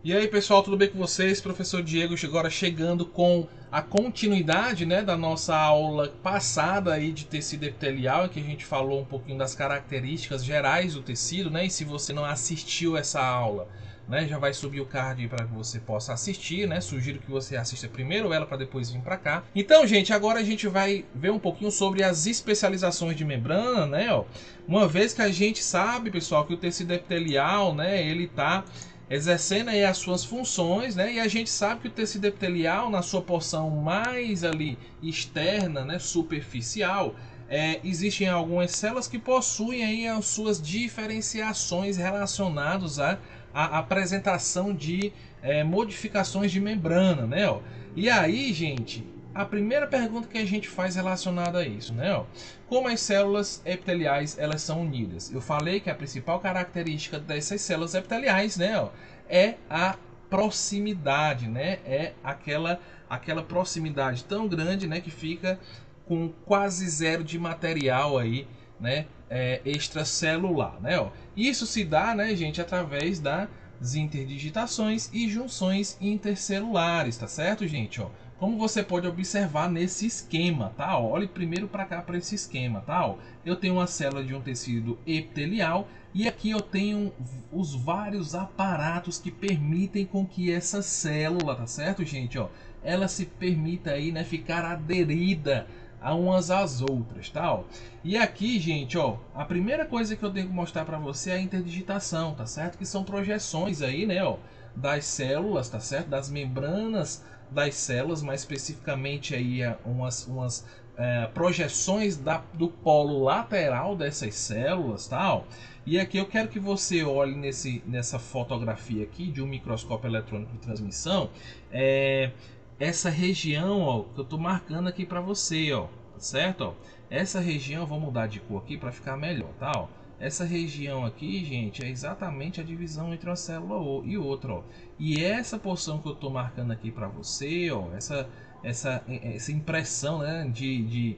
E aí pessoal, tudo bem com vocês? Professor Diego agora chegando com a continuidade, né, da nossa aula passada aí de tecido epitelial, em que a gente falou um pouquinho das características gerais do tecido, né? E se você não assistiu essa aula, né, já vai subir o card para que você possa assistir, né? Sugiro que você assista primeiro ela para depois vir para cá. Então, gente, agora a gente vai ver um pouquinho sobre as especializações de membrana, né? Ó, uma vez que a gente sabe, pessoal, que o tecido epitelial, né, ele tá exercendo aí as suas funções, né? E a gente sabe que o tecido epitelial, na sua porção mais ali externa, né, superficial, existem algumas células que possuem aí as suas diferenciações relacionadas à apresentação de modificações de membrana, né? Ó. E aí, gente, a primeira pergunta que a gente faz relacionada a isso, né? Ó, como as células epiteliais elas são unidas? Eu falei que a principal característica dessas células epiteliais, né, ó, é a proximidade, né? É aquela proximidade tão grande, né, que fica com quase zero de material aí, né, extracelular, né? Ó. Isso se dá, né, gente, através das interdigitações e junções intercelulares, tá certo, gente? Ó. Como você pode observar nesse esquema, tá? Olhe primeiro para cá para esse esquema, tá? Eu tenho uma célula de um tecido epitelial e aqui eu tenho os vários aparatos que permitem com que essa célula, tá certo, gente? Ó, ela se permita aí, né, ficar aderida a umas às outras, tá? E aqui, gente, ó, a primeira coisa que eu tenho que mostrar para você é a interdigitação, tá certo? Que são projeções aí, né, ó, das células, tá certo? Das membranas das células, mais especificamente aí umas projeções do polo lateral dessas células, tal. E aqui eu quero que você olhe nessa fotografia aqui de um microscópio eletrônico de transmissão, essa região, ó, que eu estou marcando aqui para você, ó, tá certo? Ó, essa região, vou mudar de cor aqui para ficar melhor, tá? Ó. Essa região aqui, gente, é exatamente a divisão entre uma célula e outra, ó. E essa porção que eu estou marcando aqui para você, ó, essa impressão, né, de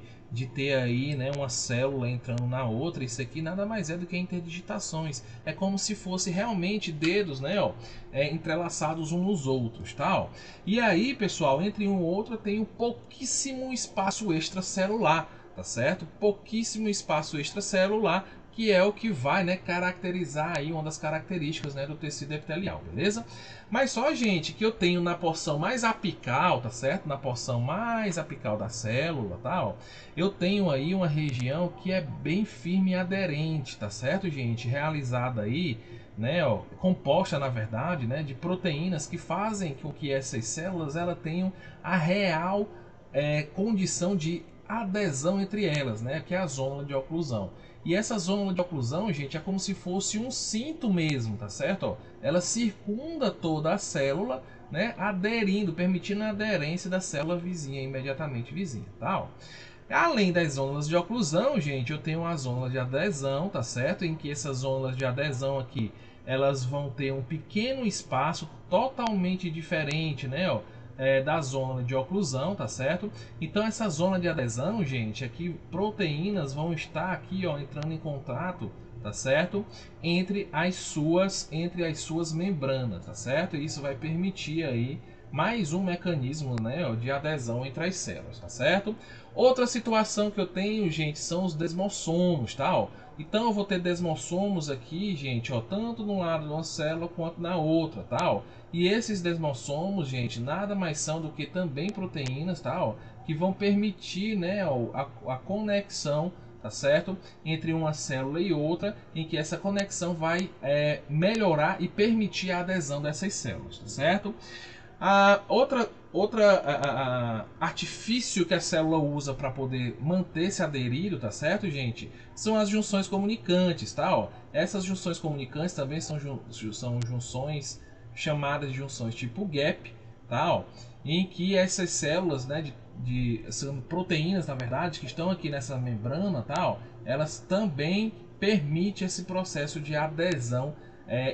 ter aí, né, uma célula entrando na outra, isso aqui nada mais é do que interdigitações. É como se fosse realmente dedos, né, ó, entrelaçados uns nos outros, tá? Ó. E aí, pessoal, entre um e outro tem um pouquíssimo espaço extracelular, tá certo? Pouquíssimo espaço extracelular, que é o que vai, né, caracterizar aí uma das características, né, do tecido epitelial, beleza? Mas só, gente, que eu tenho na porção mais apical, tá certo? Na porção mais apical da célula, tal, eu tenho aí uma região que é bem firme e aderente, tá certo, gente? Realizada aí, né, ó, composta, na verdade, né, de proteínas que fazem com que essas células ela tenham a real condição de adesão entre elas, né, que é a zona de oclusão. E essa zona de oclusão, gente, é como se fosse um cinto mesmo, tá certo? Ó, ela circunda toda a célula, né, aderindo, permitindo a aderência da célula vizinha, imediatamente vizinha, tá? Ó. Além das zonas de oclusão, gente, eu tenho uma zona de adesão, tá certo? Em que essas zonas de adesão aqui, elas vão ter um pequeno espaço totalmente diferente, né, ó, da zona de oclusão, tá certo? Então essa zona de adesão, gente, aqui proteínas vão estar aqui, ó, entrando em contato, tá certo? Entre as suas membranas, tá certo? E isso vai permitir aí mais um mecanismo, né, ó, de adesão entre as células, tá certo? Outra situação que eu tenho, gente, são os desmossomos, tá? Ó. Então eu vou ter desmossomos aqui, gente, ó, tanto no lado de uma célula quanto na outra, tá? Ó. E esses desmossomos, gente, nada mais são do que também proteínas, tá? Ó, que vão permitir, né, ó, a conexão, tá certo? Entre uma célula e outra, em que essa conexão vai melhorar e permitir a adesão dessas células, tá certo? Outra artifício que a célula usa para poder manter-se aderido, tá certo, gente? São as junções comunicantes, tá? Ó, essas junções comunicantes também são junções chamadas de junções tipo gap, tá? Ó, em que essas células, né, são proteínas, na verdade, que estão aqui nessa membrana, tá? Ó, elas também permitem esse processo de adesão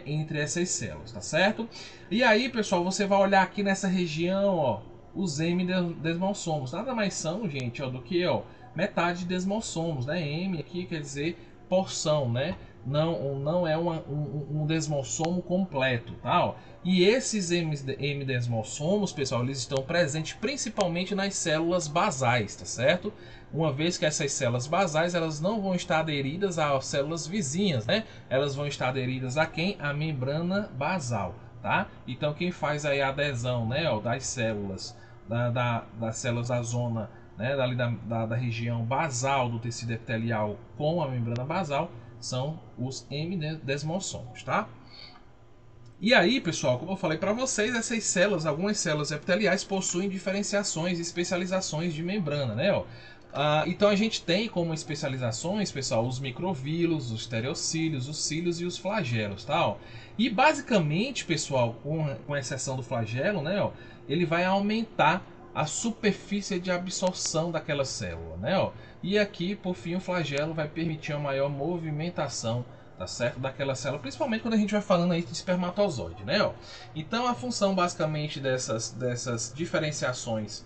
entre essas células, tá certo? E aí, pessoal, você vai olhar aqui nessa região, ó, os M-desmossomos. Nada mais são, gente, ó, do que, ó, metade de desmossomos, né? M aqui quer dizer porção, né? Não é um desmossomo completo, tal. E esses M-desmossomos, pessoal, eles estão presentes principalmente nas células basais, tá certo? Uma vez que essas células basais, elas não vão estar aderidas às células vizinhas, né? Elas vão estar aderidas a quem? A membrana basal, tá? Então quem faz aí a adesão, né, ó, das células, das células da zona, né, da região basal do tecido epitelial com a membrana basal, são os M-desmossomos, tá? E aí, pessoal, como eu falei para vocês, essas células, algumas células epiteliais possuem diferenciações e especializações de membrana, né? Ó. Então a gente tem como especializações, pessoal, os microvílulos, os estereocílios, os cílios e os flagelos, tá? Ó. E basicamente, pessoal, com exceção do flagelo, né? Ó, ele vai aumentar a superfície de absorção daquela célula, né? Ó. E aqui, por fim, o flagelo vai permitir uma maior movimentação, tá certo, daquela célula, principalmente quando a gente vai falando aí de espermatozoide, né? Ó. Então a função basicamente dessas diferenciações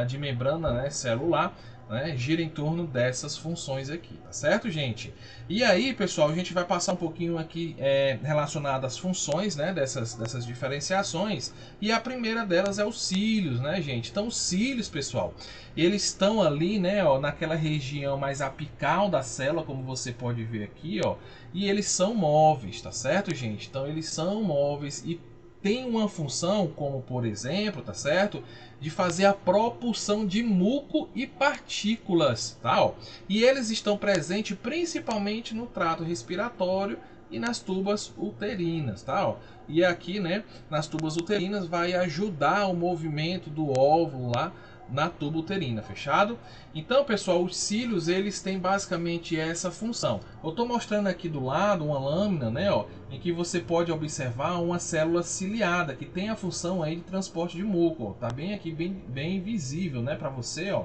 de membrana, né, celular, né, gira em torno dessas funções aqui, tá certo, gente? E aí, pessoal, a gente vai passar um pouquinho aqui relacionado às funções, né, dessas diferenciações. E a primeira delas é os cílios, né, gente? Então os cílios, pessoal, eles estão ali, né, ó, naquela região mais apical da célula, como você pode ver aqui, ó. E eles são móveis, tá certo, gente? Então eles são móveis e tem uma função, como por exemplo, tá certo, de fazer a propulsão de muco e partículas, tal. E eles estão presentes principalmente no trato respiratório e nas tubas uterinas, tal. E aqui, né, nas tubas uterinas vai ajudar o movimento do óvulo lá na tuba uterina, fechado? Então, pessoal, os cílios, eles têm basicamente essa função. Eu estou mostrando aqui do lado uma lâmina, né, ó, em que você pode observar uma célula ciliada, que tem a função aí de transporte de muco, ó. Tá bem aqui, bem visível, né, para você, ó.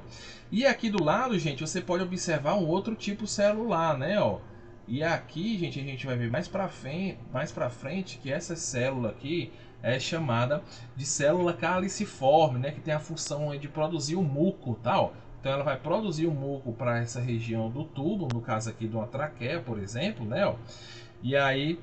E aqui do lado, gente, você pode observar um outro tipo celular, né, ó. E aqui, gente, a gente vai ver mais para frente que essa célula aqui é chamada de célula caliciforme, né, que tem a função de produzir o muco, tal. Então ela vai produzir o muco para essa região do tubo, no caso aqui de uma traqueia, por exemplo, né, ó. E aí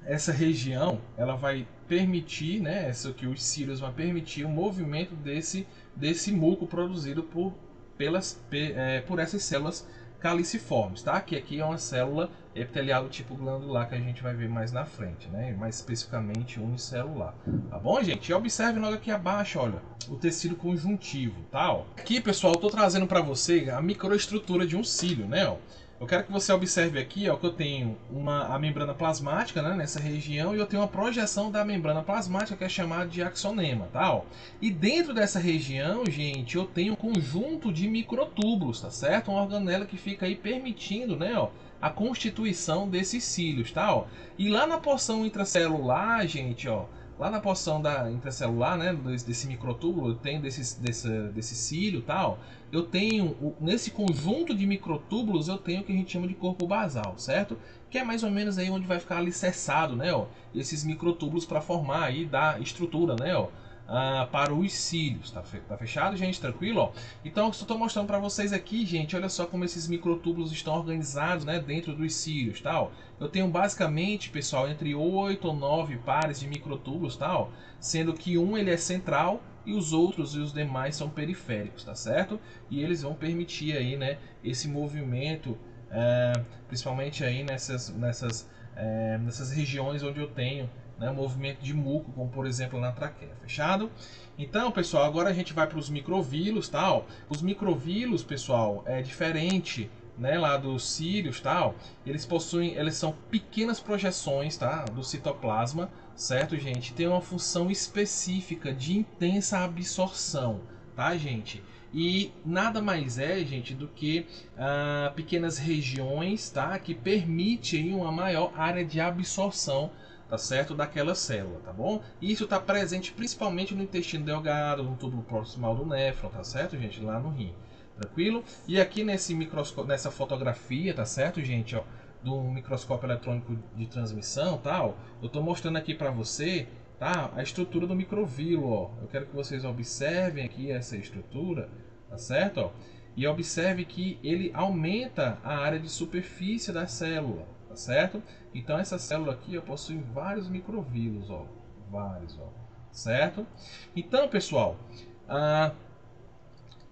essa região ela vai permitir, né, os cílios vão permitir o movimento desse muco produzido por essas células caliciformes, tá? Que aqui é uma célula epitelial do tipo glandular que a gente vai ver mais na frente, né? Mais especificamente unicelular, tá bom, gente? E observe logo aqui abaixo, olha, o tecido conjuntivo, tá? Ó. Aqui, pessoal, eu tô trazendo para você a microestrutura de um cílio, né? Ó. Eu quero que você observe aqui, ó, que eu tenho a membrana plasmática, né, nessa região, e eu tenho uma projeção da membrana plasmática que é chamada de axonema, tá? Ó. E dentro dessa região, gente, eu tenho um conjunto de microtúbulos, tá certo? Uma organela que fica aí permitindo, né, ó, a constituição desses cílios, tá? Ó. E lá na porção intracelular, gente, ó, lá na porção intracelular, né, desse microtúbulo, eu tenho desse cílio, tal. Eu tenho nesse conjunto de microtúbulos eu tenho o que a gente chama de corpo basal, certo? Que é mais ou menos aí onde vai ficar alicerçado, né, ó, esses microtúbulos para formar aí da estrutura, né, ó, para os cílios, tá fechado, gente? Tranquilo, ó? Então eu estou mostrando para vocês aqui, gente, olha só como esses microtúbulos estão organizados, né, dentro dos cílios, tal. Eu tenho basicamente, pessoal, entre 8 ou 9 pares de microtúbulos, tal, sendo que ele é central e os outros e os demais são periféricos, tá certo? E eles vão permitir aí, né, esse movimento, principalmente aí nessas regiões onde eu tenho, né, movimento de muco, como por exemplo na traqueia, fechado? Então, pessoal, agora a gente vai para os microvílulos, tal. Os microvílulos, pessoal, é diferente, né, lá dos cílios, tal. Eles são pequenas projeções, tá, do citoplasma, certo, gente? Tem uma função específica de intensa absorção, tá, gente? E nada mais é, gente, do que pequenas regiões, tá, que permitem uma maior área de absorção, tá certo, daquela célula, tá bom? E isso está presente principalmente no intestino delgado, no túbulo proximal do néfron, tá certo, gente? Lá no rim, tranquilo? E aqui nessa fotografia, tá certo, gente, ó, do microscópio eletrônico de transmissão, tal, eu estou mostrando aqui para você, tá, a estrutura do microvilo, ó. Eu quero que vocês observem aqui essa estrutura, tá certo, ó? E observe que ele aumenta a área de superfície da célula, tá certo? Então essa célula aqui possui vários microvílulos, ó, vários, ó, certo? Então, pessoal,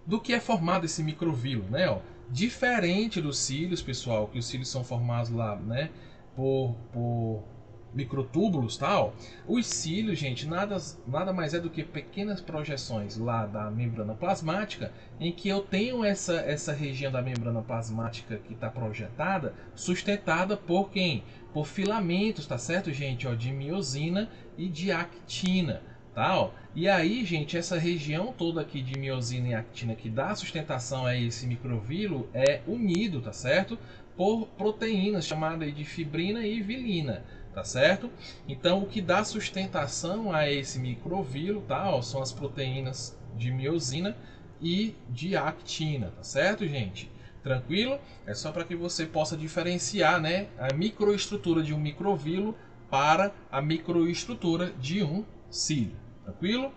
do que é formado esse microvilo, né? Ó, diferente dos cílios, pessoal, que os cílios são formados lá, né, por microtúbulos, tal. Os cílios, gente, nada mais é do que pequenas projeções lá da membrana plasmática, em que eu tenho essa região da membrana plasmática que está projetada, sustentada por quem? Por filamentos, tá certo, gente? Ó, de miosina e de actina. Tá, ó. E aí, gente, essa região toda aqui de miosina e actina que dá sustentação a esse microvilo é unido, tá certo? Por proteínas chamadas de fibrina e vilina, tá certo? Então, o que dá sustentação a esse microvilo, tá, ó, são as proteínas de miosina e de actina, tá certo, gente? Tranquilo? É só para que você possa diferenciar, né, a microestrutura de um microvilo para a microestrutura de um cílio. Tranquilo?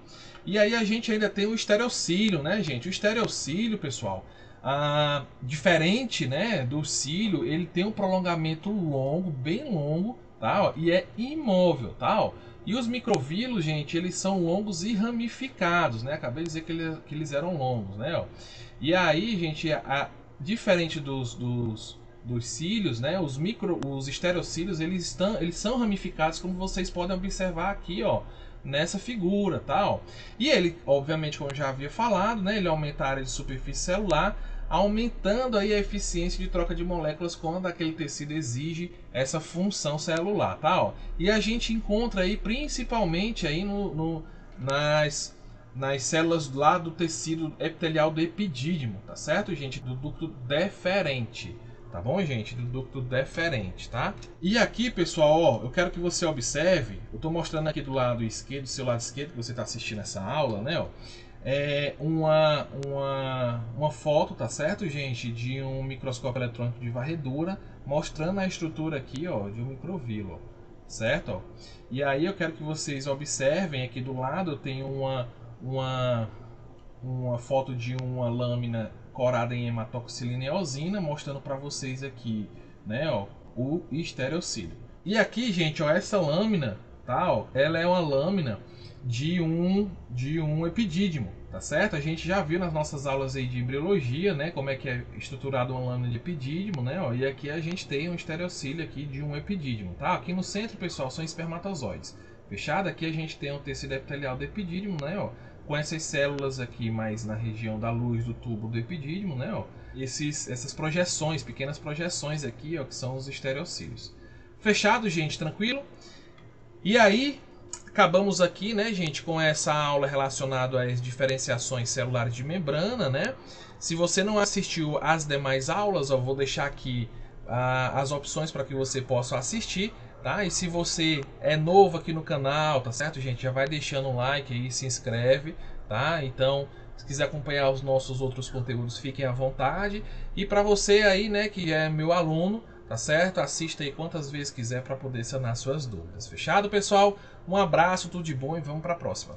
E aí a gente ainda tem o estereocílio, né, gente? O estereocílio, pessoal, diferente, né, do cílio, ele tem um prolongamento longo, bem longo, tá? Ó, e é imóvel, tá? Ó. E os microvílulos, gente, eles são longos e ramificados, né? Acabei de dizer que eles eram longos, né? Ó. E aí, gente, diferente dos cílios, né? Os estereocílios, eles são ramificados, como vocês podem observar aqui, ó, nessa figura, tal. E ele, obviamente, como eu já havia falado, né, ele aumenta a área de superfície celular, aumentando aí a eficiência de troca de moléculas quando aquele tecido exige essa função celular, tal. E a gente encontra aí principalmente aí nas células lá do tecido epitelial do epidídimo, tá certo, gente? Do ducto deferente. Tá bom, gente? Do ducto deferente, tá? E aqui, pessoal, ó, eu quero que você observe, eu estou mostrando aqui do lado esquerdo, do seu lado esquerdo, que você está assistindo essa aula, né? Ó, uma foto, tá certo, gente? De um microscópio eletrônico de varredura, mostrando a estrutura aqui, ó, de um microvilo, certo? Ó. E aí eu quero que vocês observem aqui do lado, eu tenho uma foto de uma lâmina corada em hematoxilina e eosina, mostrando para vocês aqui, né, ó, o estereocílio. E aqui, gente, ó, essa lâmina, tá, ó, ela é uma lâmina de um epidídimo, tá certo? A gente já viu nas nossas aulas aí de embriologia, né, como é que é estruturado uma lâmina de epidídimo, né, ó, e aqui a gente tem um estereocílio aqui de um epidídimo, tá? Aqui no centro, pessoal, são espermatozoides. Fechado, aqui a gente tem um tecido epitelial do epidídimo, né, ó, com essas células aqui mais na região da luz do tubo do epidídimo, né, ó, essas projeções, pequenas projeções aqui, ó, que são os estereocílios. Fechado, gente, tranquilo? E aí, acabamos aqui, né, gente, com essa aula relacionada às diferenciações celulares de membrana, né? Se você não assistiu às demais aulas, eu vou deixar aqui as opções para que você possa assistir, tá? E se você é novo aqui no canal, tá certo, gente? Já vai deixando um like aí, se inscreve, tá? Então, se quiser acompanhar os nossos outros conteúdos, fiquem à vontade. E para você aí, né, que é meu aluno, tá certo? Assista aí quantas vezes quiser para poder sanar suas dúvidas. Fechado, pessoal? Um abraço, tudo de bom e vamos para a próxima.